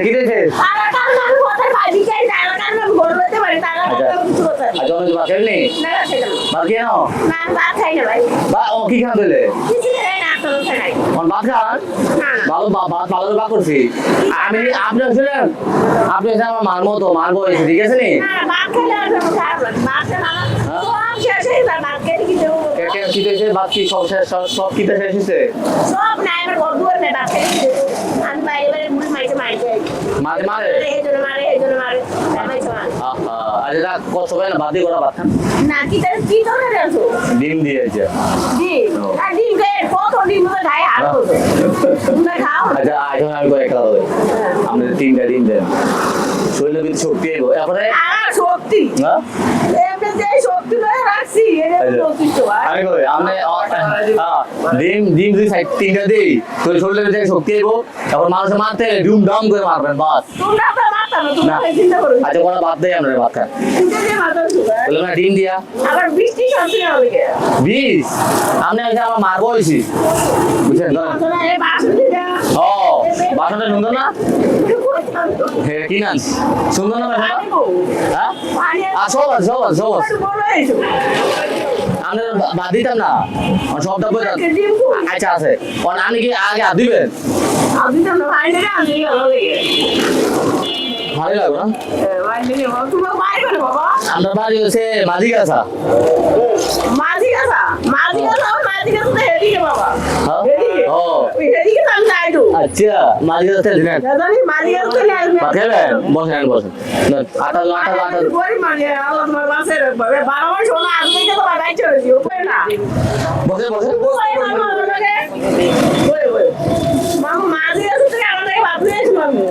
কি দিয়েছে তারা কারণ আমি কথা ভাবি চাই তারা কারণ আমি ঘর হতে পারি তারা কিছু কথা আজ অনেক ভাত খাইনি না খেলাম ভাত খেয়ে নাও না ভাত খাই না ভাই বা ও কি খান দিলে কিছু খাই না তো খাই ভাত খান ভালো ভাত ভালো বা করছি আমি আপনি ছিলেন আপনি আমার মার মতো মার বয়সে ঠিক আছে নি না ভাত খেলে আর কোনো খারাপ লাগে ভাত খেলে না তো আমি শেষ হয়ে যায় ভাত খেলে কি দেবো কি দিয়েছে ভাত কি সব শেষ সব কি শেষ হয়েছে সব নাই আমার ঘর দুয়ার নেই ভাত খেলে কি দেবো আমি বাইরে বাইরে মুড়ি মাইতে মাইতে মারে মারে এই জন্য মারে মাইতে মারে আজ রাত কত সময় না ভাতই করা ভাত খান না কি ধরে আছো ডিম দিয়েছে ডিম আর ডিম কে কত ডিম তো গায়ে হাত হতো তোমরা খাও আচ্ছা এখন আমি করে খেলা হবে আপনি তিনটা ডিম দেন শরীরে কিন্তু শক্তি আইব এরপরে আর শক্তি হ্যাঁ এমনি যে শক্তি লয়ে রাখছি এটা যথেষ্ট ভাই আমি কই আপনি ডিম দুই সাইড তিনটা দেই তো শরীরে যে শক্তি আইব তখন মানুষের মারতে ডুম ডাম করে মারবেন বাস তোমরা তো মারতা না তোমরা চিন্তা করো আচ্ছা কোনো বাদ দেই আমরা ভাত খান চিন্তা দিয়ে মারতা বলে না ডিম দিয়া আবার বৃষ্টি শান্তি হবে কে 20 আপনি আজ আমার মারবো হইছি বুঝছেন না আসলে এই বাসুদি যা ও বাসনটা সুন্দর না হ্যাঁ কি নাম সুন্দর না বাসনটা হ্যাঁ সব বড় হয়েছে আমরা বাদ দিতাম না সবটা বলে ডিম আচ্ছা আছে আমি কি আগে হাত দিবেন আমি তো ভাই না আমি ভালো লাগে ভালো লাগবে না ভাই দিলে তোমার ভাই করে বাবা আমরা বাড়ি হচ্ছে মাঝিগাছা মাঝি গাছা তো এদিকে বাবা এদিকে ও এদিকে তো আমি যাই তো আচ্ছা মাঝিগাছা দিলেন জানি মাঝি গাছ তো নেই খেলেন বসেন আটা বড়ি মানে আল্লাহ তোমার বাসে রাখবে 12 মাস হলো আজ থেকে তো বাগাই চলে দিও কই না বসেন ওই মামা আমাকে ওই মামা মাঝি গাছ থেকে আমাকে বাপ নিয়ে মামু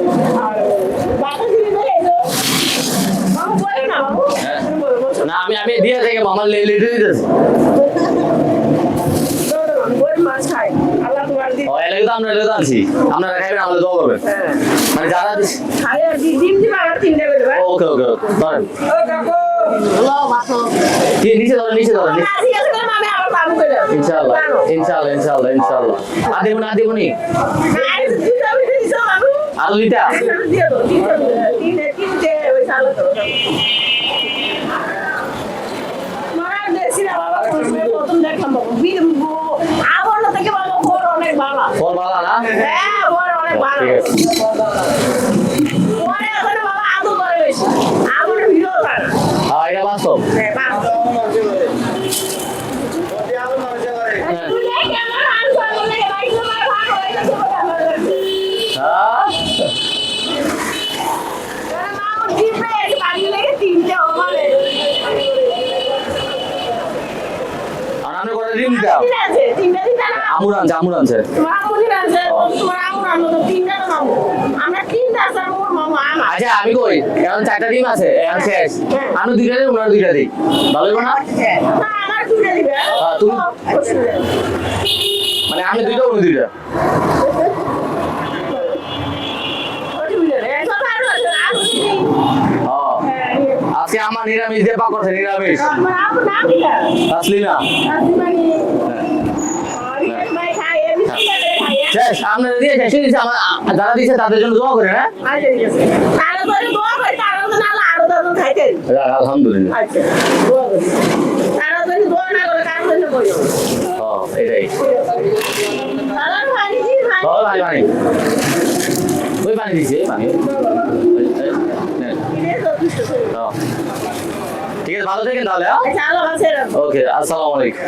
বাবা দিলে তো মামা বলে না বাবু না আমি দিয়ে থেকে মামার লেটে দিতেছি মাছ খাই আল্লাহ তোমার দি ও এলাকা তো আমরা লেটে আছি আপনারা খাইবেন আমাদের দোয়া করবেন মানে যারা খাই আর ডিম দিবা আর 3টা করে দেবা ওকে ধরেন ও কাকু হ্যালো বাসো কি নিচে ধরেন মাঝি গাছ করে মামা আবার বাবু কইলো ইনশাআল্লাহ আর দেবো নি আর দুটো বিতে দিছো বাবু আর দুইটা দিয়ে দাও তিনটে ওই সালো তো মারা দেশি না বাবা প্রথম দেখলাম বাবু আবার না থেকে বাবা বড় অনেক ভালো ফল ভালো না হ্যাঁ বড় অনেক ভালো ঠিক আছে পরে এখন বাবা আদু করে বেশি আমার ভিডিও করে হ্যাঁ এটা বাস্তব হ্যাঁ বাবা তুই দেখ আমার আনসার বলে ভাই তোমার ভাগ হয়ে গেছে বলে আমার লাগছে হ্যাঁ মামা জিপে বাড়ি লেগে তিনটে ওভারে আর আমি করে দিন দাও ঠিক আছে তিনটে দিন না আমুর আনছে তোমার আমুনি আছে তোমার আমুর আনো তো তিনটা তো মামু আমরা তিনটা আছে মোর মামু আমার আচ্ছা আমি কই এখন 4টা ডিম আছে এখন শেষ আমি দুইটা দিই ওনার দুইটা দিই ভালো হবে না না আমার দুটো দিবে তুমি মানে আমি দুইটা উনি দুইটা আজকে আমার নিরামিষ দিয়ে পাক করছে নিরামিষ তাসলিমা শেষ আপনারা দিয়ে শেষ দিয়েছে আমার যারা দিয়েছে তাদের জন্য দোয়া করেন হ্যাঁ আলহামদুলিল্লাহ এটাই পানি ওই পানি দিছে পানি ঠিক আছে ভালো থাকেন তাহলে ওকে আসসালামু আলাইকুম